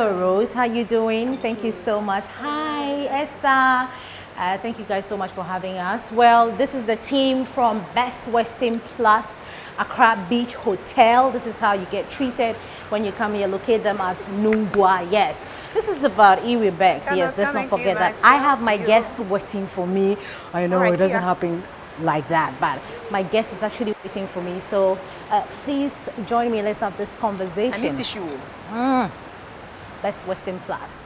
Hello, Rose. How you doing? Thank you so much. Hi, Esther. Thank you guys so much for having us. Well, this is the team from Best Western Plus Accra Beach Hotel. This is how you get treated when you come here. Locate them at Nungwa. Yes, this is about Iwi Becks. Yes, let's not forget that. I have my guests waiting for me. I know it doesn't happen like that, but my guest is actually waiting for me. So please join me. Let's have this conversation. I need tissue. Best Western Plus.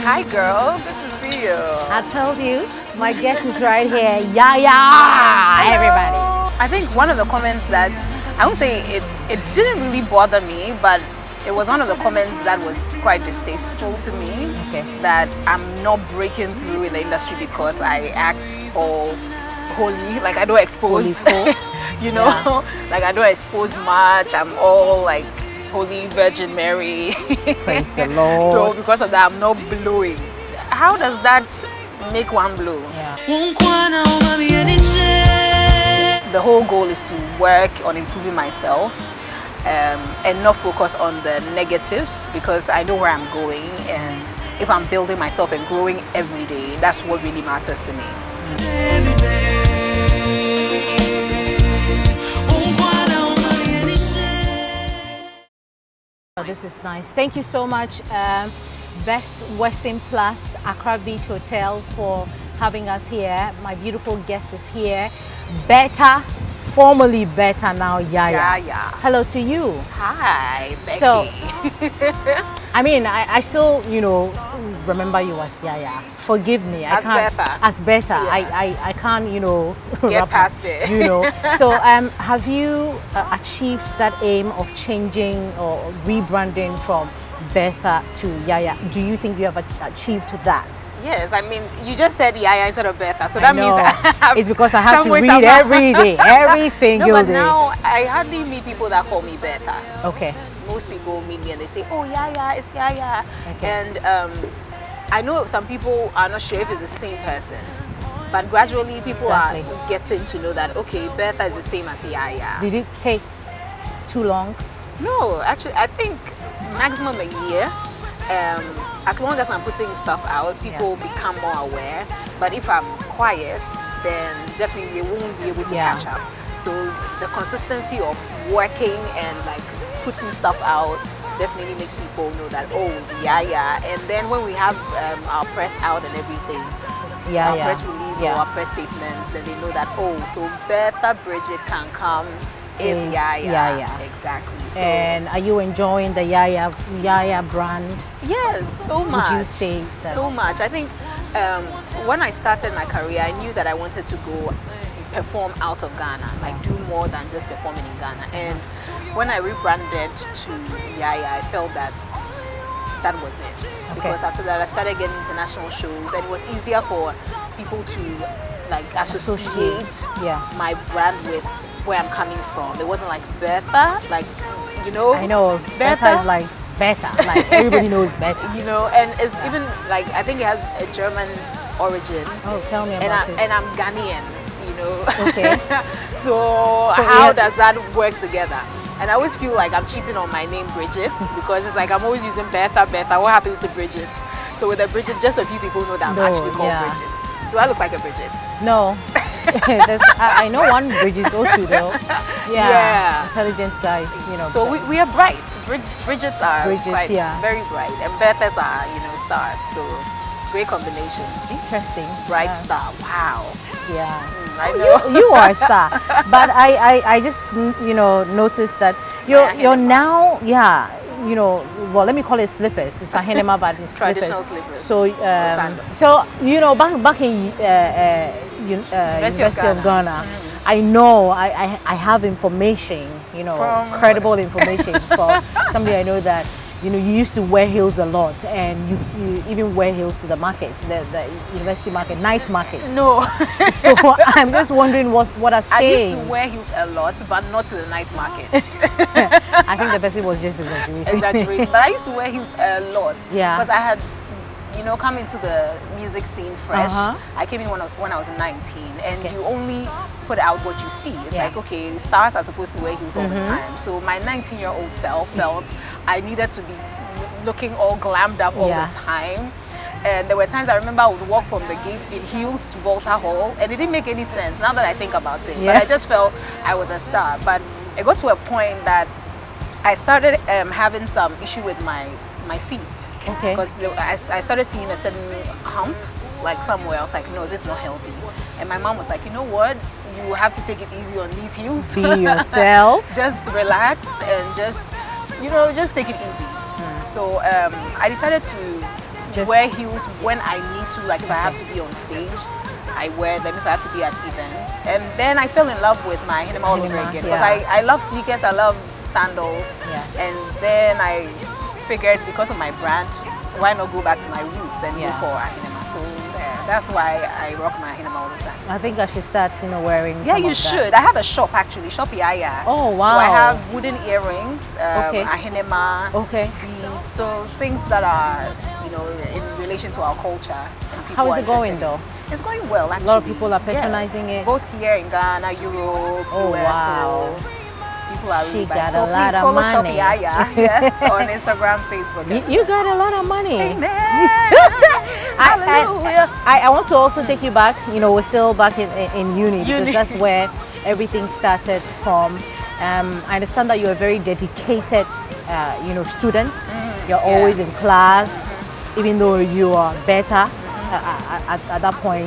Hi, girl. Good to see you. I told you, my guest is right here. Yaa Yaa, everybody. I think one of the comments that I would say it didn't really bother me, but it was one of the comments that was quite distasteful to me. Okay. That I'm not breaking through in the industry because I act all holy, like I don't expose. You know, like I don't expose much. I'm all like Holy Virgin Mary. Praise the Lord. So because of that, I'm not blowing. How does that make one blow? Yeah. The whole goal is to work on improving myself and not focus on the negatives, because I know where I'm going, and if I'm building myself and growing every day, that's what really matters to me. Oh, this is nice. Thank you so much, Best Western Plus Accra Beach Hotel, for having us here. My beautiful guest is here. Better, formerly Better, now Yaa Yaa. Yaa Yaa. Hello to you. Hi, Becky. So, I mean, I still, you know, remember you as Yaa Yaa. Forgive me. As Betha. As Betha. Yeah. I can't, you know, get past it. You know. So, have you achieved that aim of changing or rebranding from Betha to Yaa Yaa? Do you think you have achieved that? Yes, I mean, you just said Yaa Yaa instead of Betha, so that means it's because I have to read every day, every single day. Now I hardly meet people that call me Betha. Okay. Most people meet me and they say, "Oh, Yaa Yaa, it's Yaa Yaa," okay. And I know some people are not sure if it's the same person, but gradually people are getting to know that, okay, Betha is the same as Yaa Yaa. Did it take too long? No, actually, I think maximum a year. As long as I'm putting stuff out, people become more aware. But if I'm quiet, then definitely they won't be able to catch up. So the consistency of working and like putting stuff out definitely makes people know that, oh, Yaa Yaa. And then when we have our press out and everything, our press release or our press statements, then they know that, oh, so Betha Bridget can come is Yaa Yaa. Exactly. So, and are you enjoying the Yaa Yaa brand? Yes, so much. Would you say that? So much. I think when I started my career, I knew that I wanted to go perform out of Ghana, like do more than just performing in Ghana. And when I rebranded to Yaa Yaa, I felt that that was it. Because after that, I started getting international shows, and it was easier for people to like associate my brand with where I'm coming from. It wasn't like Betha, like, you know. I know, Betha is like better, like everybody knows better. You know, and it's even like, I think it has a German origin. Oh, tell me about it. And I'm Ghanaian, you know. Okay. so how does that work together? And I always feel like I'm cheating on my name Bridget, because it's like I'm always using Betha. What happens to Bridget? So with a Bridget, just a few people know that I'm actually called Bridget. Do I look like a Bridget? No. I know one Bridget Otu though. Yeah. Intelligent guys, you know. So we are bright. Bridgets are quite very bright, and Bethas are, you know, stars. So great combination. Interesting. Bright star. Wow. Yeah. I know. You are a star. But I just, you know, noticed that you're now, you know, well, let me call it slippers. It's a henema, but it's traditional slippers. So, so you know, back in University of Ghana, I know I have information, you know, credible information from somebody I know that, you know, you used to wear heels a lot, and you even wear heels to the markets, the university market, night markets. No. So I'm just wondering what has changed. I used to wear heels a lot, but not to the night market. I think the person was just exaggerating. But I used to wear heels a lot. Yeah. Because I had come into the music scene fresh. I came in when I was 19, and you only put out what you see. It's like, okay, stars are supposed to wear heels all the time. So my 19-year-old self felt I needed to be looking all glammed up all the time. And there were times I remember I would walk from the gate in heels to Volta Hall, and it didn't make any sense now that I think about it. But I just felt I was a star. But it got to a point that I started having some issue with my feet. Okay. Because I started seeing a certain hump, like somewhere. I was like, no, this is not healthy. And my mom was like, you know what? You have to take it easy on these heels. Be yourself. Just relax and just take it easy. So I decided to wear heels when I need to, like if I have to be on stage, I wear them if I have to be at events. And then I fell in love with my Hinema all over again, because I love sneakers, I love sandals. And then I figured, because of my brand, why not go back to my roots and go for a Hinema. So that's why I rock my Hinema all the time. I think I should start, wearing Yeah, you should. I have a shop actually, Shop Yaa Yaa. Oh, wow. So I have wooden earrings, a Hinema, beads, so things that are, in relation to our culture. And how is it going though? It's going well, actually. A lot of people are patronizing it. Both here in Ghana, Europe, US. Wow. So people are really got so a lot please of follow money. Shop Yaa Yaa, yes, on Instagram, Facebook. You got a lot of money. Amen. Hallelujah. I want to also take you back. We're still back in uni, because that's where everything started from. I understand that you're a very dedicated, student. You're always in class, even though you are better at that point.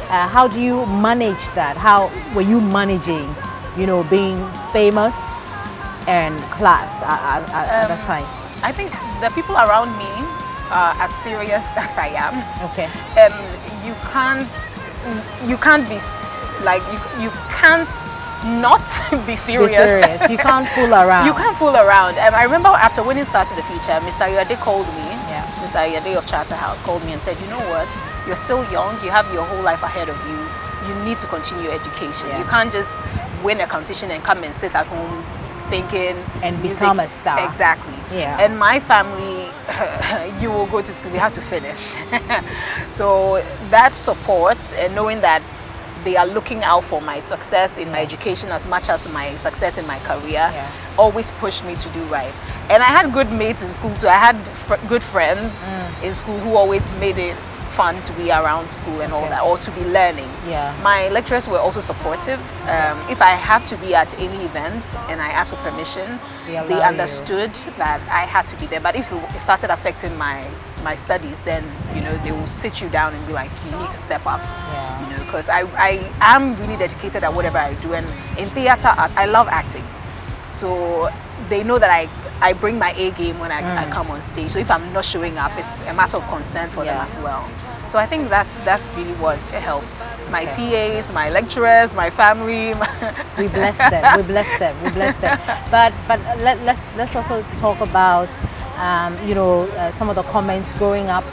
How do you manage that? How were you managing, being famous and class at that time? I think the people around me are as serious as I am. Okay. And you can't be like you can't not be serious. Be serious. You can't fool around. You can't fool around. I remember after winning Stars in the Future, Mr. Yade called me. Mr. Yade of Charterhouse called me and said, you know what? You're still young. You have your whole life ahead of you. You need to continue your education. You can't just win a competition and come and sit at home thinking and become a star. Exactly. Yeah. And my family, you will go to school, you have to finish. So that support and knowing that they are looking out for my success in my education as much as my success in my career always pushed me to do right. And I had good mates in school too. I had good friends in school who always made it fun to be around school and all that, or to be learning. My lecturers were also supportive. If I have to be at any event and I asked for permission, they understood that I had to be there. But if it started affecting my studies, then they will sit you down and be like, you need to step up. Because I am really dedicated at whatever I do, and in theater art I love acting, so they know that I bring my A game when I come on stage. So if I'm not showing up, it's a matter of concern for them as well. So I think that's really what helped. My TAs, my lecturers, my family. We bless them. We bless them. We bless them. But let's also talk about some of the comments growing up,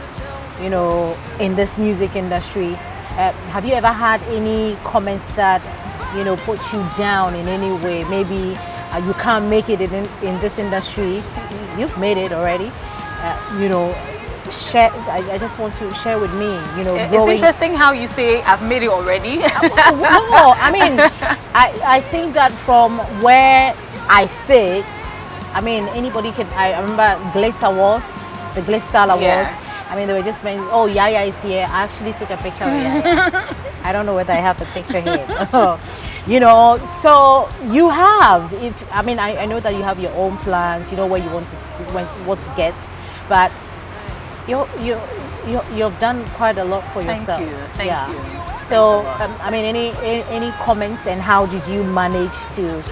in this music industry. Have you ever had any comments that put you down in any way? Maybe you can't make it in this industry. You've made it already. Share. I just want to share with me. It's interesting how you say I've made it already. No, I mean, I think that from where I sit, I mean, anybody can. I remember Glitz Awards, the Glitz Style Awards. I mean, they were just saying, oh, Yaa Yaa is here. I actually took a picture of Yaa Yaa. I don't know whether I have the picture here. So you have, I know that you have your own plans, where you want to get, but you've done quite a lot for yourself. Thank you. So, any comments, and how did you manage to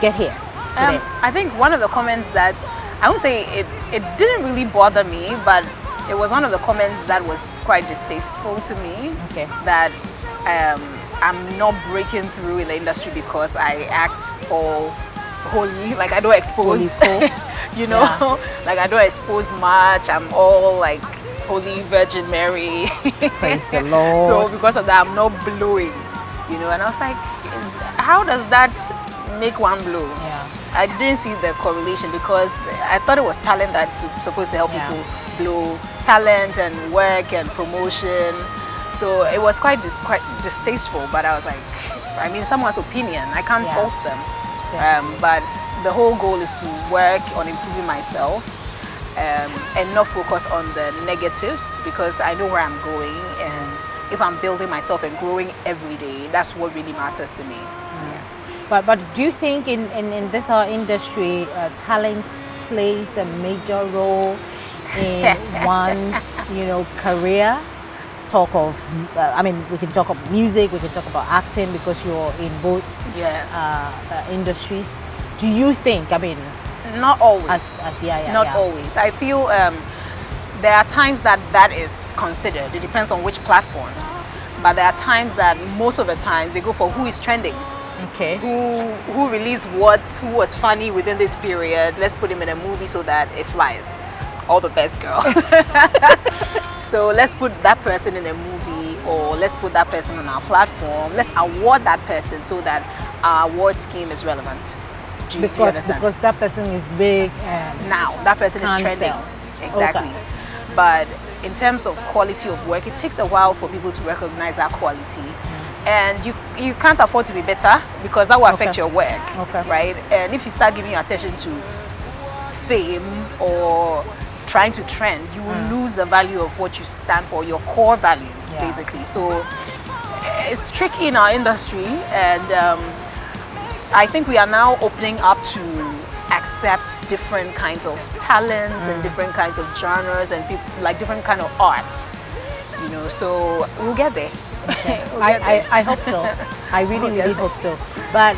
get here today? I think one of the comments that, I won't say it didn't really bother me, but it was one of the comments that was quite distasteful to me. That I'm not breaking through in the industry because I act all holy, like I don't expose, like I don't expose much. I'm all like Holy Virgin Mary. Praise the Lord. So because of that, I'm not blowing, and I was like, how does that make one blow? I didn't see the correlation because I thought it was talent that's supposed to help people blow, talent and work and promotion. So it was quite distasteful, but I was like, I mean, someone's opinion, I can't fault them. But the whole goal is to work on improving myself and not focus on the negatives, because I know where I'm going, and if I'm building myself and growing every day, that's what really matters to me. Yes. But do you think in this our industry, talent plays a major role in one's career? Talk of, I mean, we can talk about music, we can talk about acting, because you're in both industries. Do you think, I mean, not always. Not always. I feel there are times that is considered. It depends on which platforms. But there are times that most of the times they go for who is trending. Okay. Who released what, who was funny within this period. Let's put him in a movie so that it flies. All the best, girl. So let's put that person in a movie, or let's put that person on our platform. Let's award that person so that our award scheme is relevant. Because that person is big and now that person is trending. Exactly. Okay. But in terms of quality of work, it takes a while for people to recognize that quality. And you can't afford to be better, because that will affect your work, right? And if you start giving your attention to fame or trying to trend, you will lose the value of what you stand for, your core value, basically. So it's tricky in our industry, and I think we are now opening up to accept different kinds of talents and different kinds of genres and like different kind of arts, so we'll get there. Okay. I hope so. I really hope so. But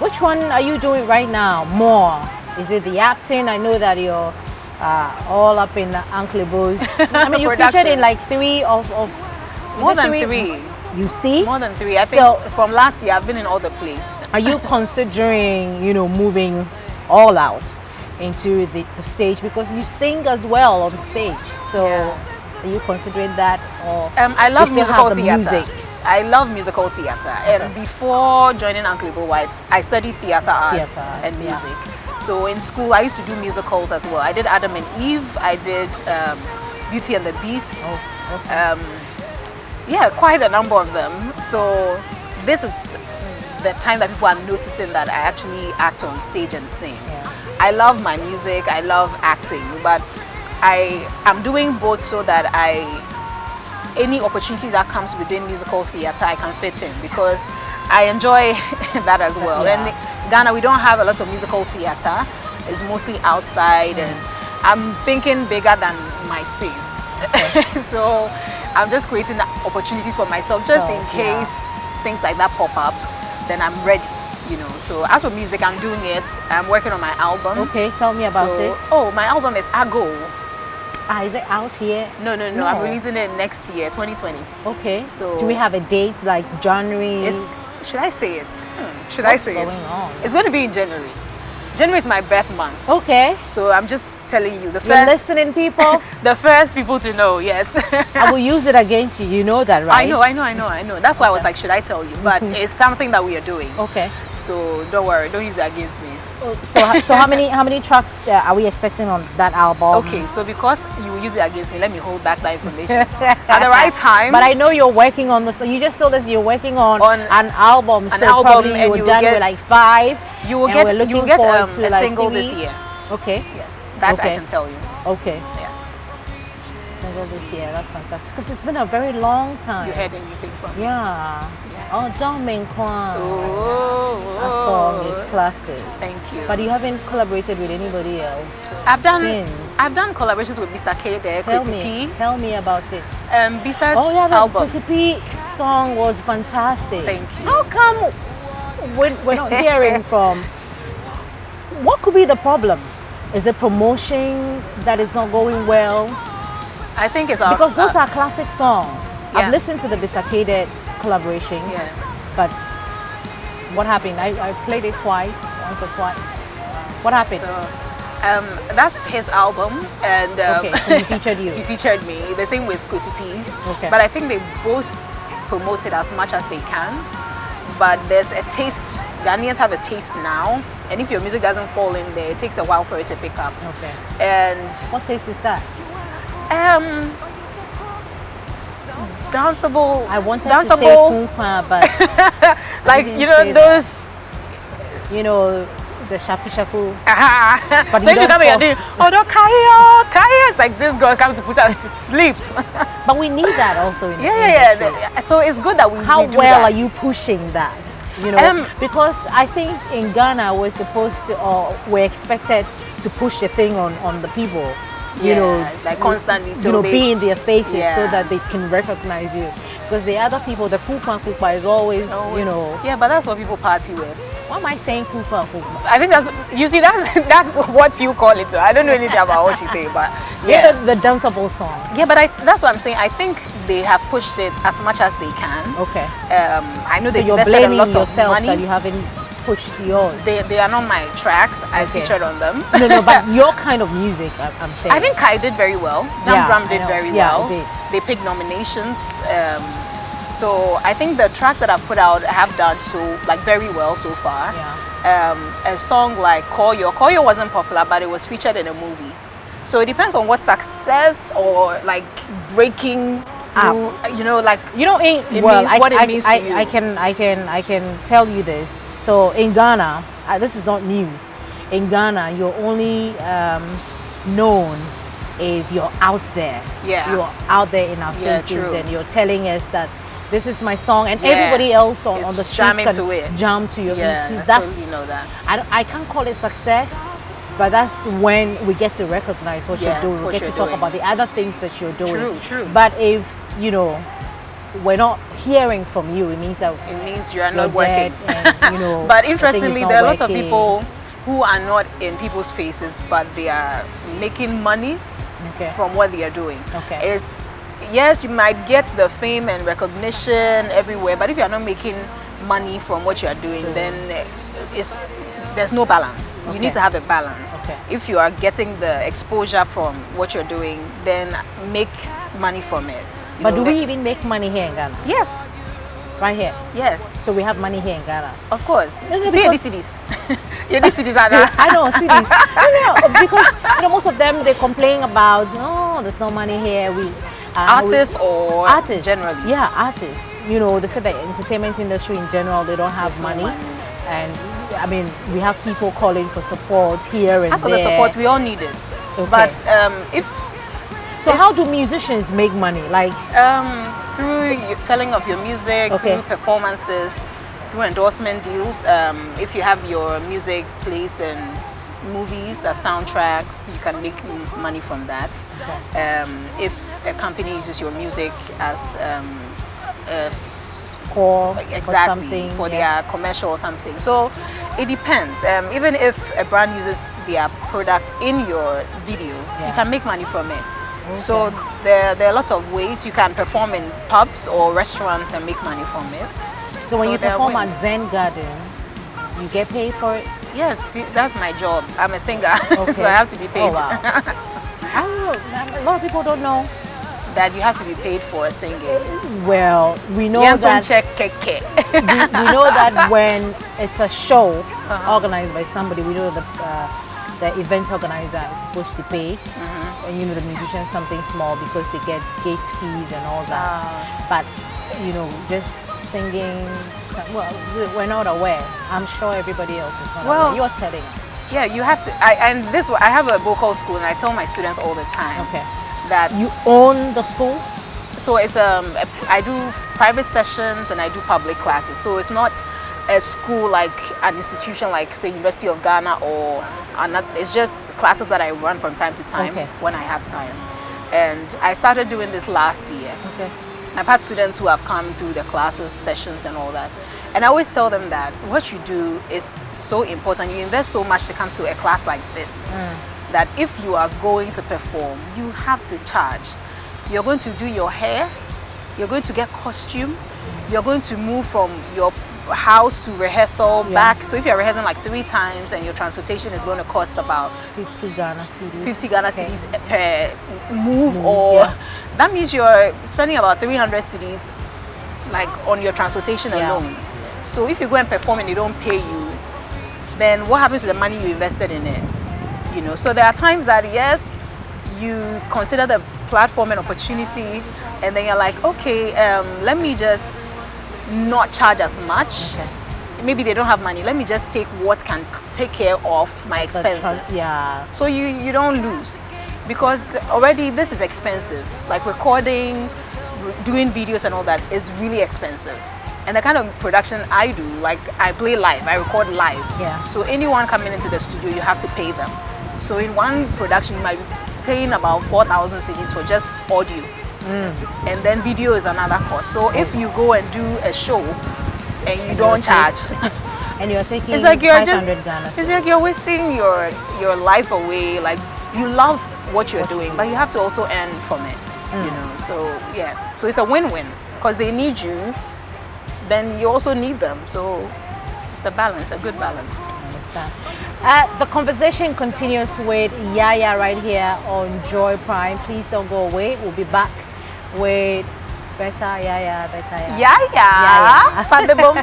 which one are you doing right now more? Is it the acting? I know that you're all up in Uncle's. I mean, you featured in like 3 of more than 3. You see? More than 3. I think from last year I've been in all the plays. Are you considering, moving all out into the stage, because you sing as well on stage? So are you considering that, or I love musical theater. Music? I love musical theater, and before joining Uncle White, I studied theater arts and music. So in school, I used to do musicals as well. I did Adam and Eve. I did Beauty and the Beast. Quite a number of them. So this is the time that people are noticing that I actually act on stage and sing. I love my music. I love acting, but I'm doing both so that any opportunities that comes within musical theater, I can fit in, because I enjoy that as well. And Ghana, we don't have a lot of musical theater. It's mostly outside, and I'm thinking bigger than my space. So I'm just creating opportunities for myself, just in case things like that pop up, then I'm ready. So as for music, I'm doing it. I'm working on my album. Okay, tell me about it. Oh, my album is Ago. Is it out yet? No. I'm releasing it next year, 2020. Okay. So do we have a date, like January? Should I say it? What's going on? It's going to be in January. January is my birth month. Okay. So I'm just telling you, You're listening, people. The first people to know, yes. I will use it against you. You know that, right? I know. That's why I was like, should I tell you? But it's something that we are doing. Okay. So don't worry, don't use it against me. So how many tracks are we expecting on that album? Okay, so because you will use it against me, let me hold back that information at the right time. But I know you're working on this. You just told us you're working on an album. Probably you were done with like 5. You will get a single this year. Okay. Yes, that I can tell you. Okay. Yeah. Single this year. That's fantastic. Because it's been a very long time. You heard anything from me? Yeah. Oh, Don't Ming Kwan. Oh, that song is classic. Thank you. But you haven't collaborated with anybody else I've since. done collaborations with Bisa Kede, Chrissy P. Tell me about it. Bisa's the album. Chrissy P song was fantastic. Thank you. How come we're not hearing from? What could be the problem? Is it promotion that is not going well? I think it's because those are classic songs. I've listened to the Bisa Kede collaboration, but what happened? I played it once or twice. What happened? So, that's his album, and okay, so he featured you. He featured me. The same with Chrissy P's. Okay. But I think they both promote it as much as they can. but there's a taste. Ghanaians have a taste now, and if your music doesn't fall in there, it takes a while for it to pick up. Okay. And what taste is that? Danceable. I wanted danceable, to say kumpa, but like those. The shaku shaku. But so if you come here and do, Kaya, it's like this girl's coming to put us to sleep. But we need that also in the industry. So it's good that we How we do well that. are you pushing that? Because I think in Ghana we're supposed to, or we're expected to push the thing on the people. Like constantly, be in their faces so that they can recognize you. Because the other people, the kupa is always, Yeah, but that's what people party with. Why am I saying kupa? I think that's what you call it. I don't know anything about what she's saying, but yeah, the danceable songs. Yeah, but that's what I'm saying. I think they have pushed it as much as they can. Okay. I know so they've you're invested a blaming lot of yourself money. that you haven't pushed yours. They are not my tracks. I featured on them. No, but your kind of music, I'm saying. I think Kai did very well. Drum did very well. Did. They picked nominations. So I think the tracks that I've put out have done very well so far. Yeah. A song like Koyo wasn't popular, but it was featured in a movie. So it depends on what success or like breaking through, what it means to you. I can tell you this. So in Ghana, this is not news. In Ghana, you're only known if you're out there. Yeah. You're out there in our faces, true. and you're telling us that this is my song, and everybody else on the streets can jam to your music. I totally know that. I can't call it success, but that's when we get to recognize what you're doing. We get to talk about the other things that you're doing. True. But if we're not hearing from you, it means you're not working. And, but interestingly, there are lots of people who are not in people's faces, but they are making money from what they are doing. Okay. Yes, you might get the fame and recognition everywhere, but if you're not making money from what you're doing, then there's no balance. You need to have a balance. If you are getting the exposure from what you're doing, then make money from it. But do we even make money here in Ghana? Yes. Right here? Yes. So we have money here in Ghana? Of course. See these cities. These cities are there. I know, cities. Because most of them, they complain about, there's no money here. Artists generally? Yeah, artists. They say the entertainment industry in general, they don't have money. And I mean, we have people calling for support here and there. As for the support, we all need it. Okay. But how do musicians make money? Like through selling of your music, through performances, through endorsement deals. If you have your music placed in movies as soundtracks, you can make money from that. If a company uses your music as a score for their commercial or something. So it depends. Even if a brand uses their product in your video, you can make money from it. So there are lots of ways you can perform in pubs or restaurants and make money from it. So when you perform at Zen Garden, you get paid for it? Yes, that's my job. I'm a singer, so I have to be paid. Oh, wow. I don't know. A lot of people don't know that you have to be paid for singing. Well, we know that. We know that when it's a show organized by somebody, we know the event organizer is supposed to pay, and the musicians something small because they get gate fees and all that. But just singing. We're not aware. I'm sure everybody else is not aware. You're telling us. Yeah, you have to. I have a vocal school, and I tell my students all the time. That you own the school. So it's I do private sessions and I do public classes. So it's not a school like an institution like say University of Ghana or another. It's just classes that I run from time to time when I have time. And I started doing this last year. I've had students who have come through the classes, sessions and all that. And I always tell them that what you do is so important. You invest so much to come to a class like this. That if you are going to perform, you have to charge. You're going to do your hair, you're going to get costume, you're going to move from your house to rehearsal back. So if you're rehearsing like 3 times and your transportation is going to cost about 50 Ghana cedis. 50 Ghana cedis per move, or that means you're spending about 300 cedis like on your transportation alone. So if you go and perform and they don't pay you, then what happens to the money you invested in it? You know, so there are times that yes, you consider the platform an opportunity, and then you're like, okay, let me just not charge as much. Okay. Maybe they don't have money. Let me just take what can take care of my expenses. Yeah. So you don't lose, because already this is expensive. Like recording, doing videos and all that is really expensive. And the kind of production I do, like I play live, I record live. Yeah. So anyone coming into the studio, you have to pay them. So in one production, you might be paying about 4,000 cedis for just audio. And then video is another cost. So if you go and do a show and you don't charge, and you're taking it's like you're 500 Ghana it's like you're wasting your life away. Like you love what you're doing, but you have to also earn from it. You know. So yeah. So it's a win-win, because they need you, then you also need them. So it's a balance, a good balance. I understand. The conversation continues with Yaa Yaa right here on Joy Prime. Please don't go away. We'll be back with better Yaa Yaa, better Yaa. Yaa Yaa. Father Boom.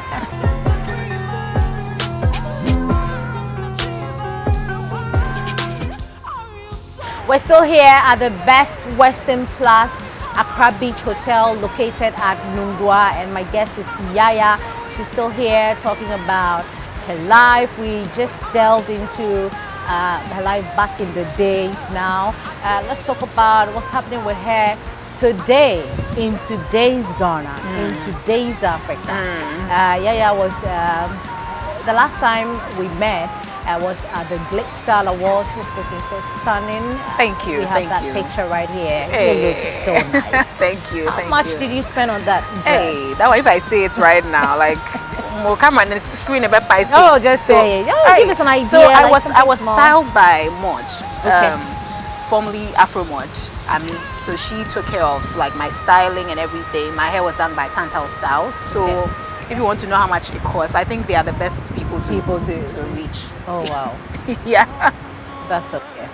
We're still here at the Best Western Plus Accra Beach Hotel located at Nungwa, and my guest is Yaa Yaa. She's still here talking about her life. We just delved into her life back in the days now. Let's talk about what's happening with her today, in today's Ghana, in today's Africa. Yaa Yaa was, the last time we met, was at the Glick Style Awards. She was looking so stunning. Thank you. We have that picture right here. You look so nice. Thank you. How much did you spend on that dress? Hey, that one, if I say it right now, like, we'll come on the screen about by Oh, just say it. Oh, give us an idea. So I like was small. styled by Maud, Okay. formerly Afro Maud. So she took care of like my styling and everything. My hair was done by Tantal Styles. So if you want to know how much it costs, I think they are the best people to reach. Oh, wow. Yeah. That's okay.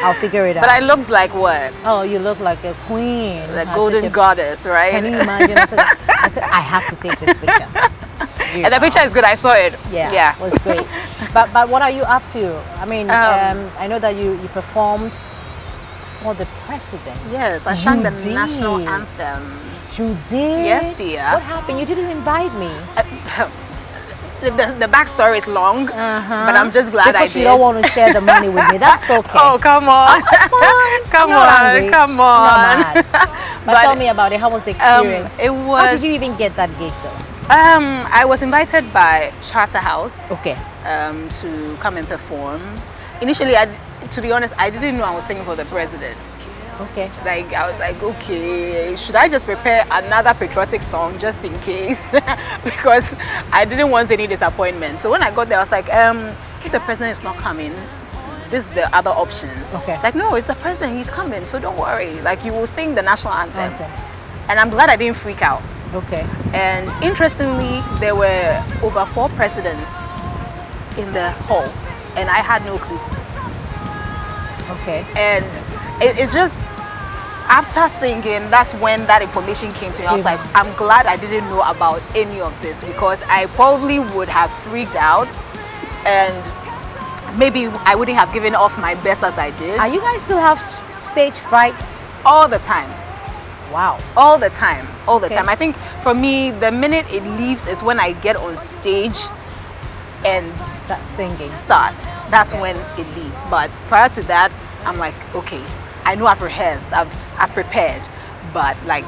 I'll figure it out. But I looked like what? Oh, you look like a queen. The golden goddess, right? Can you imagine? I said, I have to take this picture. And the picture is good. I saw it. Yeah, it was great. But what are you up to? I mean, I know that you performed for the president. Yes, I sang the national anthem. You did? Yes, dear. What happened? You didn't invite me. The backstory is long, but I'm just glad because I did. you don't want to share the money with me. That's okay. Oh, come on. Come on. Come on. But tell me about it. How was the experience? It was. How did you even get that gig though? I was invited by Charterhouse Okay. to come and perform. Initially, to be honest, I didn't know I was singing for the president. Okay. Like, I was like, okay, should I just prepare another patriotic song just in case? Because I didn't want any disappointment. So when I got there, I was like, if the president is not coming, this is the other option. Okay. It's like, no, it's the president, he's coming, so don't worry. Like, you will sing the national anthem. And I'm glad I didn't freak out. Okay. And interestingly, there were over 4 presidents in the hall, and I had no clue. Okay. And it's just, after singing, that's when that information came to me. I was like, I'm glad I didn't know about any of this, because I probably would have freaked out, and maybe I wouldn't have given off my best as I did. Are you guys still have stage fright? All the time. Wow. All the time. All the Okay. time. I think for me, the minute it leaves is when I get on stage and Start singing. That's Okay. when it leaves. But prior to that, I'm like, okay, I know I've rehearsed, I've prepared, but like,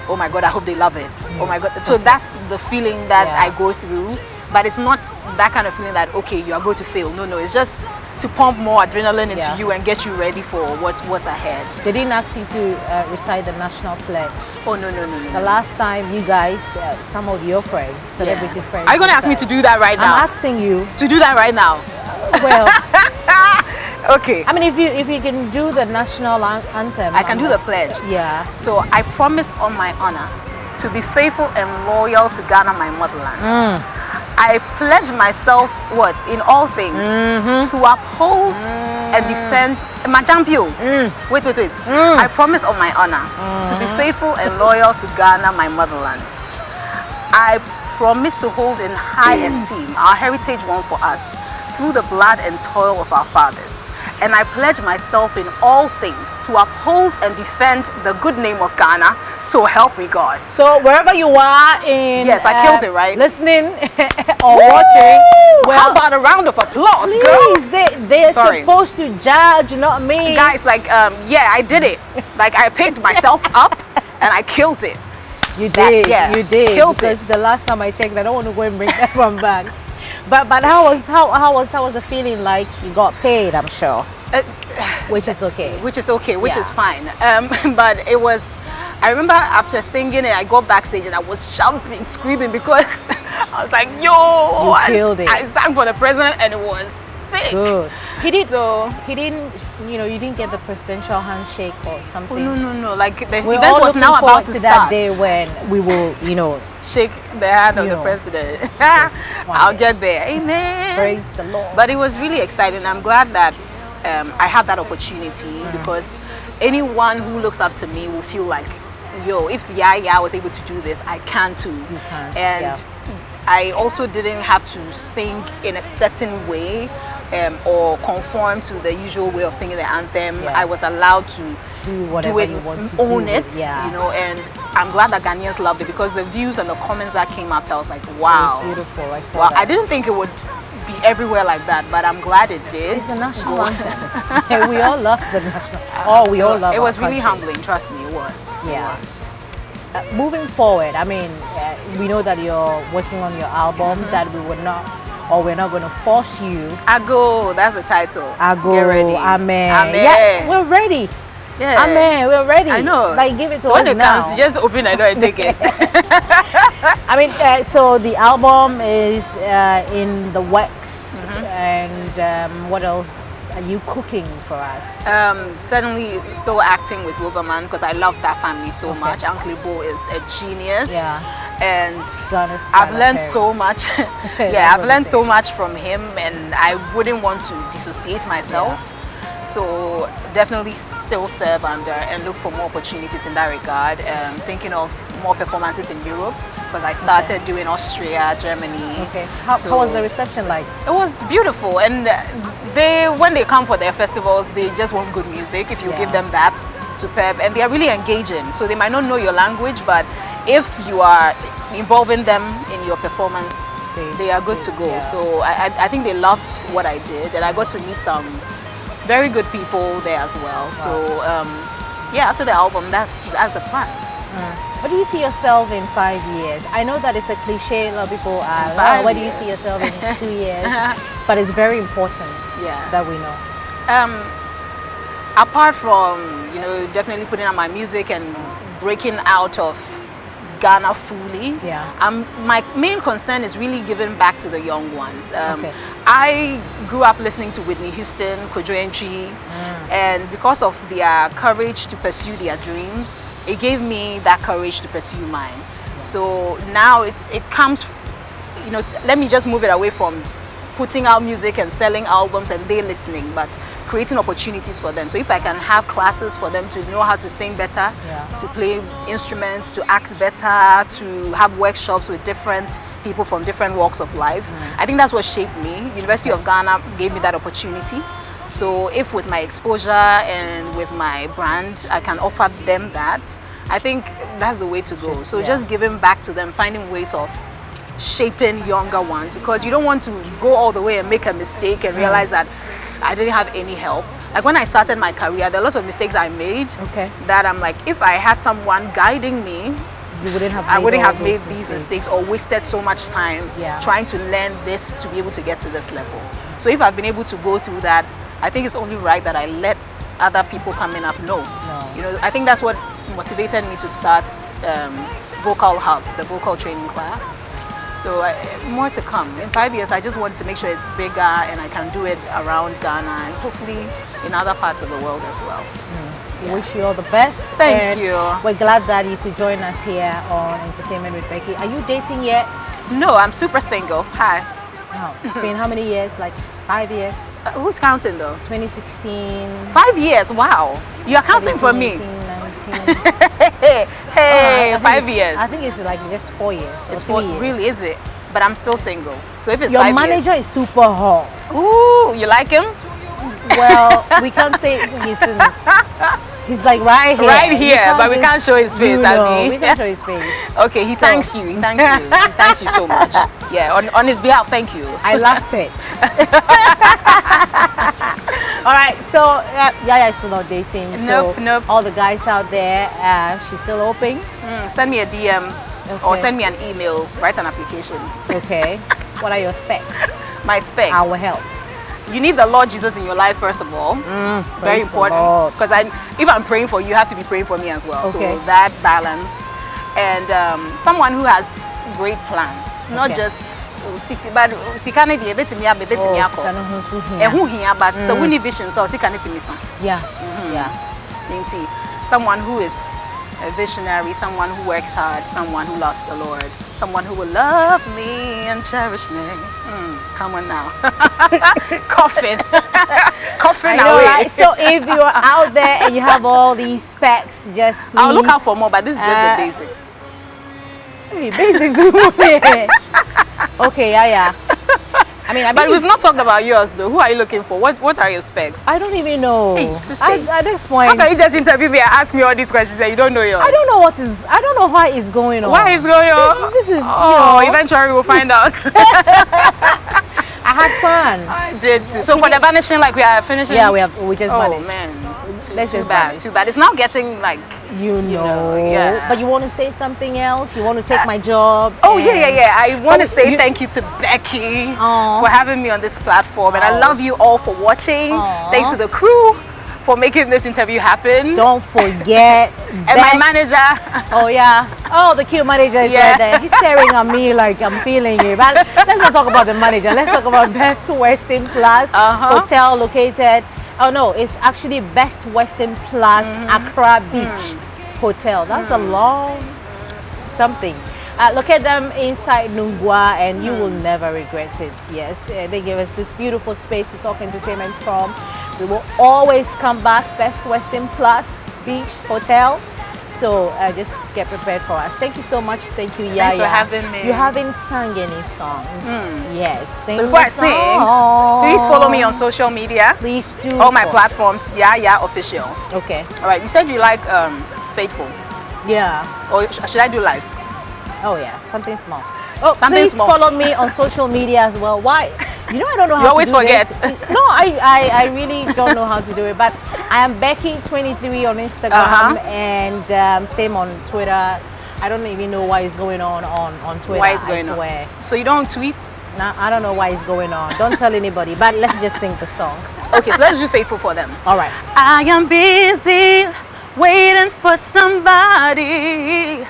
oh my God, I hope they love it. Oh my God. So that's the feeling that I go through. But it's not that kind of feeling that, okay, you are going to fail. No, it's just to pump more adrenaline into you and get you ready for what's ahead. They didn't ask you to recite the national pledge. Oh, no. The last time you guys, some of your friends, celebrity friends. Are you going to ask me to do that right now? I'm asking you. To do that right now? Well, okay. I mean, if you can do the national anthem. I can do the pledge. Yeah. So I promise on my honor to be faithful and loyal to Ghana, my motherland. I pledge myself, in all things, to uphold and defend my champion. Wait. I promise on my honor to be faithful and loyal to Ghana, my motherland. I promise to hold in high esteem our heritage won for us through the blood and toil of our fathers. And I pledge myself in all things to uphold and defend the good name of Ghana, so help me God. So wherever you are in... Yes, I killed it, right? Listening or watching. Well, how about a round of applause, please, girl? they're supposed to judge, not me. Guys, like, yeah, I did it. Like, I picked myself up and I killed it. You did, you did. Killed because it. The last time I checked, I don't want to go and bring that one back. But how was the feeling like you got paid? I'm sure, which is okay. Which is okay, which is fine. But it was. I remember after singing it, I got backstage and I was jumping, screaming because I was like, "Yo!" You killed it. I sang for the president and it was sick. Good. He did. So he didn't. You know, you didn't get the presidential handshake or something. Oh, no. Like the We're event all was now about to that start. day when we will, shake the hand of the president. I'll get there. Amen. Praise the Lord. But it was really exciting. I'm glad that I had that opportunity because anyone who looks up to me will feel like, yo, if Yaa Yaa was able to do this, I can too. You can. And I also didn't have to sing in a certain way or conform to the usual way of singing the anthem. I was allowed to do whatever you want to own do. it, and I'm glad that Ghanaians loved it because the views and the comments that came out, I was like, wow. It was beautiful. I saw that. I didn't think it would be everywhere like that, but I'm glad it did. It's the national anthem. We all love the national. We all love it. It was really humbling, trust me, it was. Yeah. It was. Moving forward, I mean, we know that you're working on your album, that we're not going to force you. Ago, that's the title. Ago, get ready. Amen. Amen. Yeah, we're ready. Yeah. Amen, we're ready. I know. Like, give it to so us when it now. comes, just open the door and take it. I mean, so the album is in the works, and what else are you cooking for us? Certainly still acting with Wolverman because I love that family so much. Uncle Bo is a genius. Yeah. And I've learned so much. I've learned so much from him, and I wouldn't want to dissociate myself. So definitely still serve under and look for more opportunities in that regard. Thinking of more performances in Europe because I started doing Austria, Germany. Okay. How was the reception like? It was beautiful, and when they come for their festivals, they just want good music. If you give them that, superb, and they are really engaging. So they might not know your language, but if you are involving them in your performance, they are good to go. Yeah. So I think they loved what I did, and I got to meet some very good people there as well. Wow. So after the album, that's the plan. What do you see yourself in 5 years? I know that it's a cliche. A lot of people are, what do you see yourself in 2 years? But it's very important that we know. Apart from, definitely putting out my music and breaking out of Ghana fully, my main concern is really giving back to the young ones. I grew up listening to Whitney Houston, Kojo Ntwi, and because of their courage to pursue their dreams, it gave me that courage to pursue mine. So now it comes, let me just move it away from putting out music and selling albums and they listening, but creating opportunities for them. So if I can have classes for them to know how to sing better, to play instruments, to act better, to have workshops with different people from different walks of life, I think that's what shaped me. University of Ghana gave me that opportunity. So if with my exposure and with my brand, I can offer them that, I think that's the way to go. So just giving back to them, finding ways of shaping younger ones, because you don't want to go all the way and make a mistake and realize that I didn't have any help. Like when I started my career, there are lots of mistakes I made that I'm like, if I had someone guiding me, I wouldn't have made these mistakes or wasted so much time trying to learn this to be able to get to this level. So if I've been able to go through that, I think it's only right that I let other people coming up know. I think that's what motivated me to start Vocal Hub, the vocal training class. So more to come. In 5 years, I just want to make sure it's bigger and I can do it around Ghana and hopefully in other parts of the world as well. Wish you all the best. Thank you. We're glad that you could join us here on Entertainment with Becky. Are you dating yet? No, I'm super single. Hi. Wow. It's been how many years? Like 5 years? Who's counting though? 2016. 5 years, wow. You're counting for me. 18, 19. I think 5 it's- years. I think it's like just 4 years. It's or 3 4, years. really, is it? But I'm still single. So if it's Your 5 manager years. is super hot. Ooh, you like him? Well, we can't say he's like right here. Right here, but we can't show his face, You Abby. know, we can't show his face. Okay, he thanks you. He thanks you. He thanks you so much. Yeah, on his behalf, thank you. I loved it. All right, so Yaa Yaa is still not dating. Nope, so nope. all the guys out there, she's still hoping. Send me a DM or Okay. send me an email. Write an application. Okay. What are your specs? My specs. I will help. You need the Lord Jesus in your life first of all. Very praise the important. Lord. Because if I'm praying for you, you have to be praying for me as well. Okay. So that balance, and someone who has great plans, not Okay. just but sikane de betimi aba betimi Oh, akọ. sika no ho nso hia. Ehu hia, but so we need vision, so sikane timisa. Yeah. Yeah. Someone who is a visionary, someone who works hard, someone who loves the Lord, someone who will love me and cherish me. Come on now. Coughing. Coughing I know, away. right? So if you're out there and you have all these specs, just please. I'll look out for more, but this is just the basics. Hey, basics. Okay, yeah. I mean, But we've not talked about yours though. Who are you looking for? What are your specs? I don't even know. Hey, sister. At this point, How can you just interview me and ask me all these questions and you don't know yours? I don't know what is. I don't know why it's going on. What is going on? This is. Oh, you know, eventually we'll find out. I had fun. I did too. So for the vanishing, like we are finishing. Yeah, we just Oh managed. man, too Let's just bad. manage. Too bad. It's now getting like. You know. yeah. But you want to say something else? You want to take my job? Oh and- yeah. I want to Oh, say you- thank you to Becky Aw. for having me on this platform, and I Aw. love you all for watching. Aw. Thanks to the crew for making this interview happen. Don't forget. And my Best- manager. Oh yeah. Oh, the cute manager is Yeah. right there. He's staring at me like I'm feeling it. But let's not talk about the manager. Let's talk about Best Western Plus Hotel located. Oh no, it's actually Best Western Plus Accra Beach Hotel. That's a long something. Look at them inside Nungwa and you will never regret it. Yes, they give us this beautiful space to talk entertainment from. We will always come back. Best Western Plus Beach Hotel. So just get prepared for us. Thank you so much. Thank you, Yaa Thanks for Yaa. having me. You haven't sung any song. Yes, sing So before the I sing, song. please follow me on social media. Please do. All my platforms, Yaa Yaa Official. Okay. All right, you said you like Faithful, Yeah. or should I do live? Oh yeah, something small. Oh, Something please small. follow me on social media as well. Why? You know I don't know how You always to do forget. this. No, I really don't know how to do it. But I am Becky23 on Instagram and same on Twitter. I don't even know why it's going on Twitter. Why is going I swear. on? So you don't tweet? Nah, I don't know why it's going on. Don't tell anybody. But let's just sing the song. Okay, so let's do Faithful for them. All right. I am busy waiting for somebody.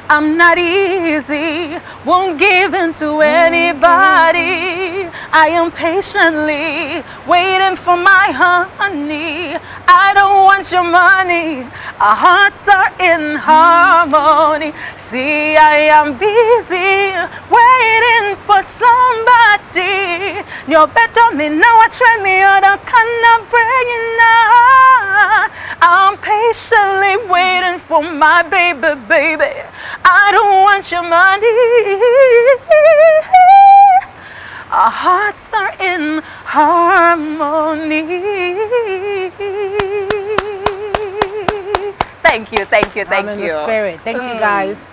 I'm not easy, won't give in to anybody. I am patiently waiting for my honey. I don't want your money, our hearts are in harmony. See, I am busy waiting for somebody. You better me now, I try me out, I cannot bring it now. I'm patiently waiting for my baby, baby. I don't want your money. Our hearts are in harmony. Thank you, thank you, thank I'm in you. the spirit. Thank you guys.